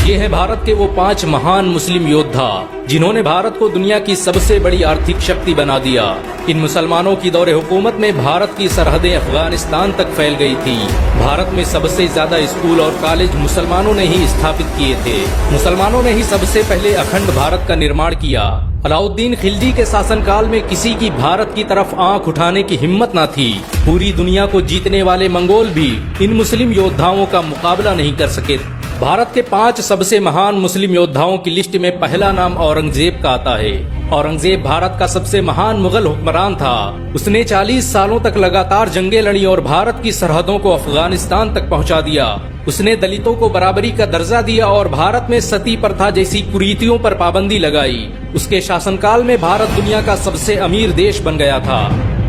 ये है भारत के वो 5 महान मुस्लिम योद्धा जिन्होंने भारत को दुनिया की सबसे बड़ी आर्थिक शक्ति बना दिया। इन मुसलमानों की दौरे हुकूमत में भारत की सरहदें अफगानिस्तान तक फैल गई थी। भारत में सबसे ज्यादा स्कूल और कॉलेज मुसलमानों ने ही स्थापित किए थे। मुसलमानों ने ही सबसे पहले अखंड भारत का निर्माण किया। अलाउद्दीन खिलजी के शासनकाल में किसी की भारत की तरफ आंख उठाने की हिम्मत न थी। पूरी दुनिया को जीतने वाले मंगोल भी इन मुस्लिम योद्धाओं का मुकाबला नहीं कर सके। भारत के 5 सबसे महान मुस्लिम योद्धाओं की लिस्ट में पहला नाम औरंगजेब का आता है। औरंगजेब भारत का सबसे महान मुगल हुक्मरान था। उसने 40 सालों तक लगातार जंगें लड़ी और भारत की सरहदों को अफगानिस्तान तक पहुंचा दिया। उसने दलितों को बराबरी का दर्जा दिया और भारत में सती प्रथा जैसी कुरीतियों पर पाबंदी लगाई। उसके शासनकाल में भारत दुनिया का सबसे अमीर देश बन गया था।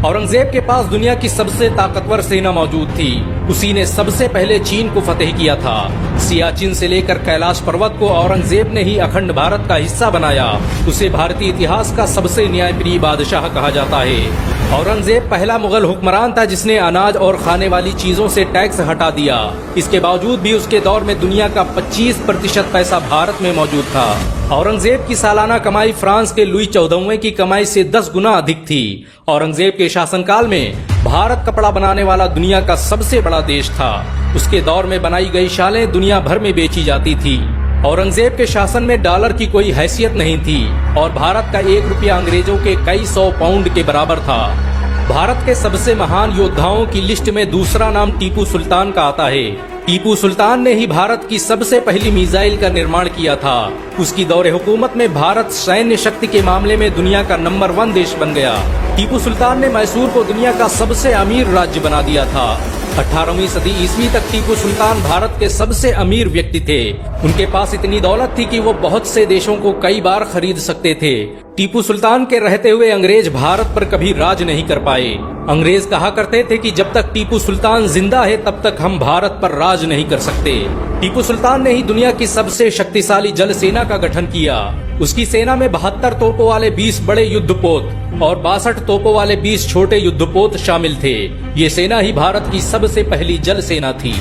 औरंगजेब के पास दुनिया की सबसे ताकतवर सेना मौजूद थी। उसी ने सबसे पहले चीन को फतेह किया था। सियाचिन से लेकर कैलाश पर्वत को औरंगजेब ने ही अखंड भारत का हिस्सा बनाया। उसे भारतीय इतिहास का सबसे न्यायप्रिय बादशाह कहा जाता है। औरंगजेब पहला मुगल हुक्मरान था जिसने अनाज और खाने वाली चीजों से टैक्स हटा दिया। इसके बावजूद भी उसके दौर में दुनिया का 25% पैसा भारत में मौजूद था। औरंगजेब की सालाना कमाई फ्रांस के लुई 14वें की कमाई से 10 गुना अधिक थी। औरंगजेब के शासनकाल में भारत कपड़ा बनाने वाला दुनिया का सबसे बड़ा देश था। उसके दौर में बनाई गई शालें दुनिया भर में बेची जाती थी। औरंगजेब के शासन में डॉलर की कोई हैसियत नहीं थी और भारत का 1 रुपया अंग्रेजों के कई 100 पाउंड के बराबर था। भारत के सबसे महान योद्धाओं की लिस्ट में दूसरा नाम टीपू सुल्तान का आता है। टीपू सुल्तान ने ही भारत की सबसे पहली मिसाइल का निर्माण किया था। उसकी दौरे हुकूमत में भारत सैन्य शक्ति के मामले में दुनिया का नंबर 1 देश बन गया। टीपू सुल्तान ने मैसूर को दुनिया का सबसे अमीर राज्य बना दिया था। 18वीं सदी ईस्वी तक टीपू सुल्तान भारत के सबसे अमीर व्यक्ति थे। उनके पास इतनी दौलत थी कि वो बहुत से देशों को कई बार खरीद सकते थे। टीपू सुल्तान के रहते हुए अंग्रेज भारत पर कभी राज नहीं कर पाए। अंग्रेज कहा करते थे कि जब तक टीपू सुल्तान जिंदा है तब तक हम भारत पर राज नहीं कर सकते। टीपू सुल्तान ने ही दुनिया की सबसे शक्तिशाली जल सेना का गठन किया। उसकी सेना में 72 तोपों वाले 20 बड़े युद्धपोत और 62 तोपों वाले 20 छोटे युद्धपोत शामिल थे। ये सेना ही भारत की सबसे पहली जल सेना थी।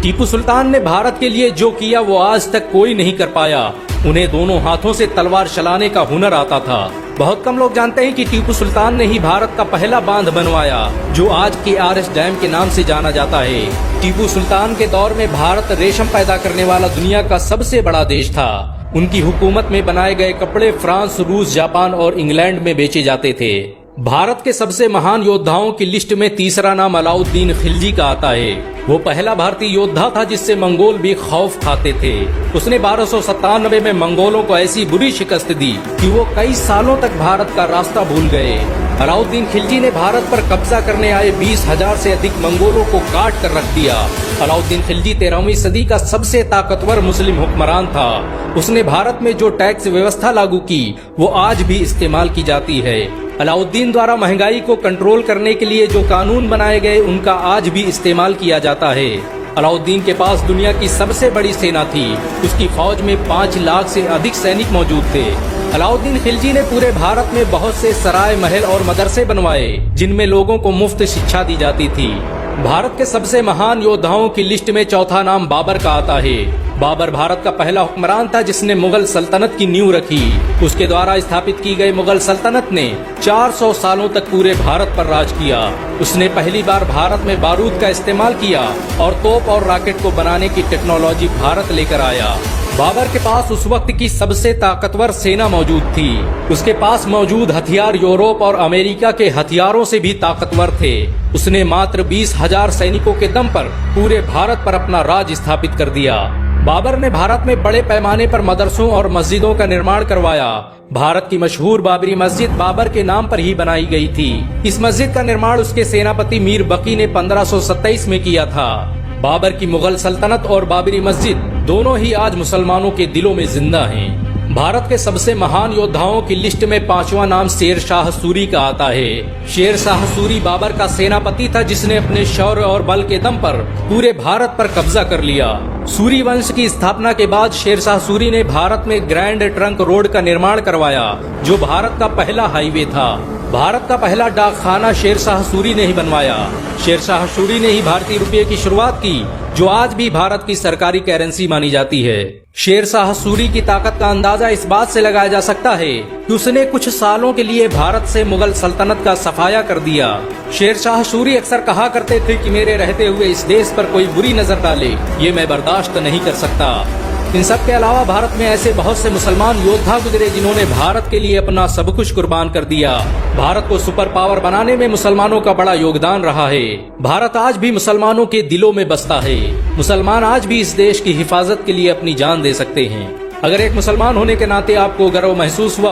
टीपू सुल्तान ने भारत के लिए जो किया वो आज तक कोई नहीं कर पाया। उन्हें दोनों हाथों से तलवार चलाने का हुनर आता था। बहुत कम लोग जानते हैं कि टीपू सुल्तान ने ही भारत का पहला बांध बनवाया जो आज के आरएस डैम के नाम से जाना जाता है। टीपू सुल्तान के दौर में भारत रेशम पैदा करने वाला दुनिया का सबसे बड़ा देश था। उनकी हुकूमत में बनाए गए कपड़े फ्रांस, रूस, जापान और इंग्लैंड में बेचे जाते थे। भारत के सबसे महान योद्धाओं की लिस्ट में तीसरा नाम अलाउद्दीन खिलजी का आता है। वो पहला भारतीय योद्धा था जिससे मंगोल भी खौफ खाते थे। उसने 1297 में मंगोलों को ऐसी बुरी शिकस्त दी कि वो कई सालों तक भारत का रास्ता भूल गए। अलाउद्दीन खिलजी ने भारत पर कब्जा करने आए 20,000 से अधिक मंगोलों को काट कर रख दिया। अलाउद्दीन खिलजी 13वीं सदी का सबसे ताकतवर मुस्लिम हुक्मरान था। उसने भारत में जो टैक्स व्यवस्था लागू की वो आज भी इस्तेमाल की जाती है। अलाउद्दीन द्वारा महंगाई को कंट्रोल करने के लिए जो कानून बनाए गए उनका आज भी इस्तेमाल किया जाता है। अलाउद्दीन के पास दुनिया की सबसे बड़ी सेना थी। उसकी फौज में 5 लाख से अधिक सैनिक मौजूद थे। अलाउद्दीन खिलजी ने पूरे भारत में बहुत से सराय, महल और मदरसे बनवाए जिनमें लोगों को मुफ्त शिक्षा दी जाती थी। भारत के सबसे महान योद्धाओं की लिस्ट में चौथा नाम बाबर का आता है। बाबर भारत का पहला हुक्मरान था जिसने मुगल सल्तनत की नींव रखी। उसके द्वारा स्थापित की गई मुगल सल्तनत ने 400 सालों तक पूरे भारत पर राज किया। उसने पहली बार भारत में बारूद का इस्तेमाल किया और तोप और रॉकेट को बनाने की टेक्नोलॉजी भारत लेकर आया। बाबर के पास उस वक्त की सबसे ताकतवर सेना मौजूद थी। उसके पास मौजूद हथियार यूरोप और अमेरिका के हथियारों से भी ताकतवर थे। उसने मात्र 20,000 सैनिकों के दम पर पूरे भारत पर अपना राज स्थापित कर दिया। बाबर ने भारत में बड़े पैमाने पर मदरसों और मस्जिदों का निर्माण करवाया। भारत की मशहूर बाबरी मस्जिद बाबर के नाम पर ही बनाई गई थी। इस मस्जिद का निर्माण उसके सेनापति मीर बकी ने 1527 में किया था। बाबर की मुगल सल्तनत और बाबरी मस्जिद दोनों ही आज मुसलमानों के दिलों में जिंदा हैं। भारत के सबसे महान योद्धाओं की लिस्ट में 5वां नाम शेर शाह सूरी का आता है। शेर शाह सूरी बाबर का सेनापति था जिसने अपने शौर्य और बल के दम पर पूरे भारत पर कब्जा कर लिया। सूरी वंश की स्थापना के बाद शेर शाह सूरी ने भारत में ग्रैंड ट्रंक रोड का निर्माण करवाया जो भारत का पहला हाईवे था। भारत का पहला डाकखाना शेरशाह सूरी ने ही बनवाया। शेरशाह सूरी ने ही भारतीय रुपये की शुरुआत की, जो आज भी भारत की सरकारी करेंसी मानी जाती है। शेरशाह सूरी की ताकत का अंदाजा इस बात से लगाया जा सकता है कि उसने कुछ सालों के लिए भारत से मुगल सल्तनत का सफाया कर दिया। शेरशाह सूरी अक्सर कहा करते थे कि मेरे रहते हुए इस देश पर कोई बुरी नजर डाले, ये मैं बर्दाश्त नहीं कर सकता। इन सब के अलावा भारत में ऐसे बहुत से मुसलमान योद्धा गुजरे जिन्होंने भारत के लिए अपना सब कुछ कुर्बान कर दिया। भारत को सुपर पावर बनाने में मुसलमानों का बड़ा योगदान रहा है। भारत आज भी मुसलमानों के दिलों में बसता है। मुसलमान आज भी इस देश की हिफाजत के लिए अपनी जान दे सकते हैं। अगर एक मुसलमान होने के नाते आपको गर्व महसूस हुआ